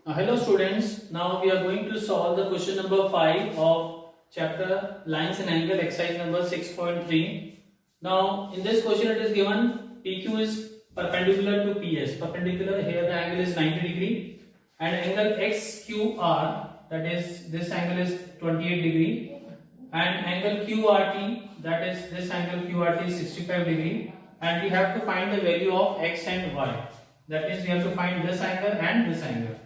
Hello students, now we are going to solve the question number 5 of chapter Lines and Angle exercise number 6.3. Now in this question it is given PQ is perpendicular to PS. Perpendicular, here the angle is 90 degree and angle XQR, that is this angle is 28 degree, and angle QRT, that is this angle QRT is 65 degree, and we have to find the value of X and Y. That means we have to find this angle and this angle.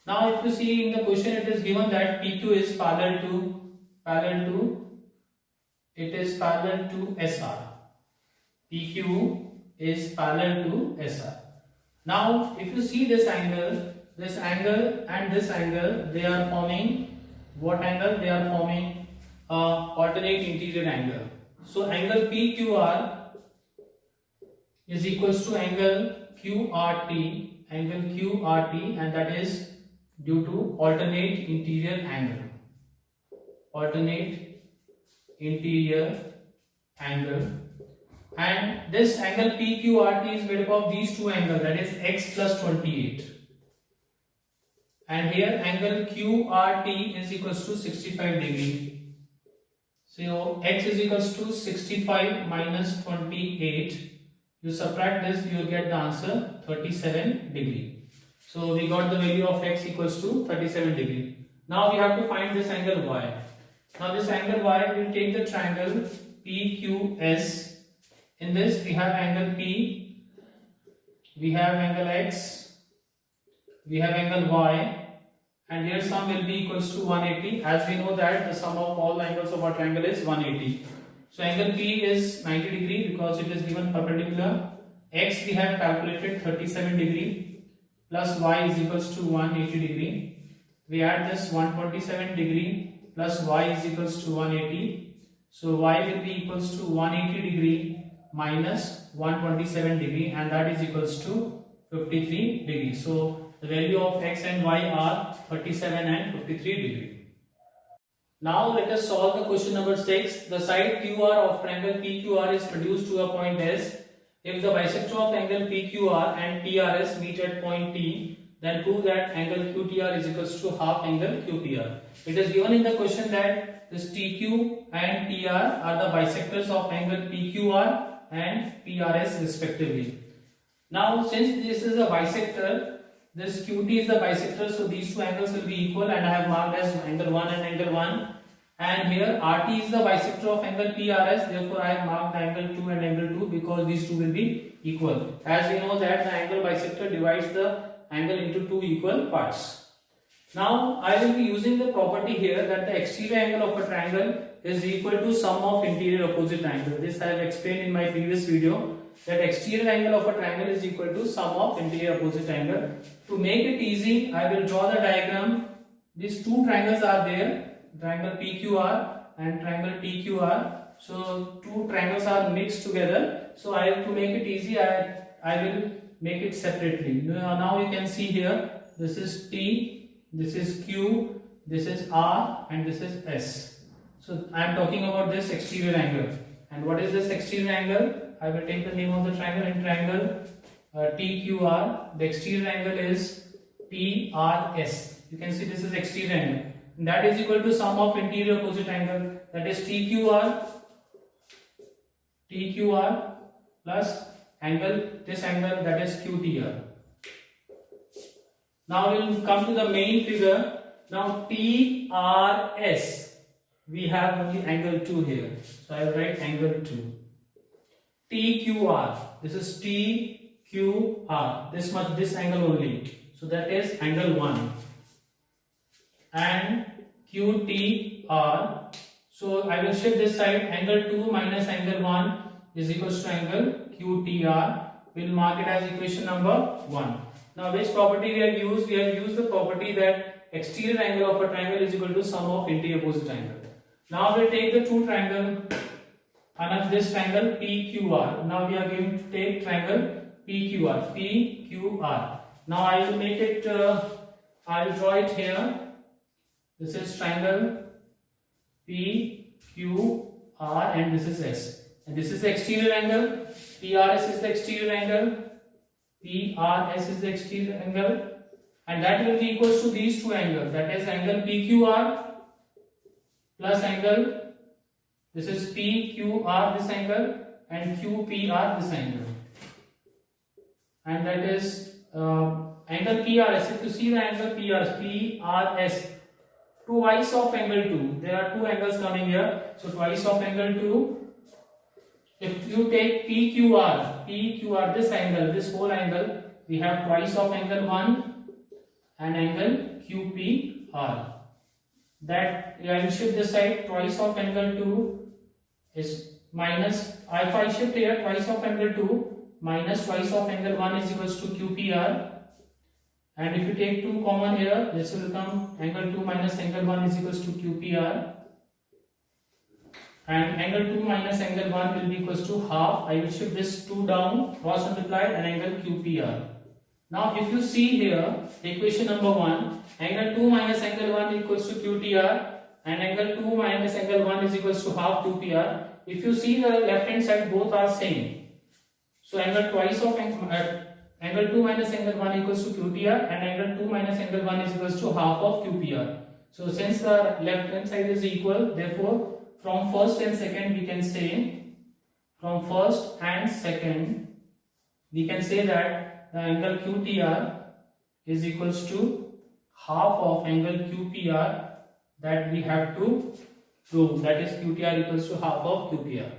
Now if you see in the question it is given that PQ is parallel to SR. PQ is parallel to SR. Now if you see this angle and this angle, they are forming what angle? They are forming alternate interior angle. So angle PQR is equals to angle QRT, and that is due to alternate interior angle. And this angle PQRT is made up of these two angles, that is X plus 28. And here angle QRT is equals to 65 degree. So X is equals to 65 minus 28. You subtract this, you will get the answer 37 degree. So we got the value of X equals to 37 degree. Now we have to find this angle Y. Now this angle Y, we will take the triangle PQS. In this we have angle P, we have angle X, we have angle Y, and their sum will be equals to 180, as we know that the sum of all angles of a triangle is 180. So angle P is 90 degree because it is given perpendicular. X we have calculated 37 degree plus Y is equals to 180 degree. We add this 127 degree plus Y is equals to 180. So Y will be equals to 180 degree minus 127 degree, and that is equals to 53 degree. So the value of X and Y are 37 and 53 degree. Now let us solve the question number 6. The side QR of triangle PQR is reduced to a point S. If the bisector of angle PQR and PRS meet at point T, then prove that angle QTR is equals to half angle QPR. It is given in the question that this TQ and TR are the bisectors of angle PQR and PRS respectively. Now since this is a bisector, this QT is the bisector, so these two angles will be equal, and I have marked as angle 1 and angle 1. And here RT is the bisector of angle PRS, therefore I have marked the angle 2 and angle 2 because these two will be equal. As we know that the angle bisector divides the angle into two equal parts. Now I will be using the property here that the exterior angle of a triangle is equal to sum of interior opposite angle. This I have explained in my previous video, that exterior angle of a triangle is equal to sum of interior opposite angle. To make it easy, I will draw the diagram. These two triangles are there, triangle PQR and triangle TQR. So two triangles are mixed together. So I have to make it easy, I will make it separately. Now you can see here, this is T, this is Q, this is R, and this is S. So I am talking about this exterior angle. And what is this exterior angle? I will take the name of the triangle. In triangle TQR, the exterior angle is PRS. You can see this is exterior angle. And that is equal to sum of interior opposite angle, that is TQR plus angle, this angle, that is QTR. Now we will come to the main figure. Now TRS, we have only angle 2 here, so I will write angle 2. TQR, this is TQR, this much, this angle only, so that is angle 1. And QTR, so I will shift this side, angle 2 minus angle 1 is equals to angle QTR. We will mark it as equation number 1. Now which property we have used? We have used the property that exterior angle of a triangle is equal to sum of interior opposite angle. Now we will take the two triangle, another this triangle PQR. Now we are going to take triangle PQR. Now I will make it, I will draw it here. This is triangle PQR and this is S. And this is the exterior angle. PRS is the exterior angle. PRS is the exterior angle and that will be equals to these two angles, that is angle PQR plus angle, this is PQR this angle and QPR this angle, and that is angle PRS. If you see the angle PRS, twice of angle 2, there are two angles coming here, so twice of angle 2. If you take PQR this angle, this whole angle, we have twice of angle 1 and angle QPR. That I will shift this side, twice of angle 2 is minus, if I shift here, twice of angle 2 minus twice of angle 1 is equals to QPR, and if you take 2 common here, this will become angle 2 minus angle 1 is equals to QPR, and angle 2 minus angle 1 will be equals to half. I will shift this 2 down, cross multiply, and angle QPR. Now if you see here, equation number 1, angle 2 minus angle 1 equals to QTR and angle 2 minus angle 1 is equals to half QPR. If you see the left hand side, both are same. So angle twice of angle 2 minus angle 1 equals to QTR and angle 2 minus angle 1 is equals to half of QPR. So since the left hand side is equal, therefore from first and second we can say, from first and second we can say that the angle QTR is equals to half of angle QPR that we have to prove, that is QTR equals to half of QPR.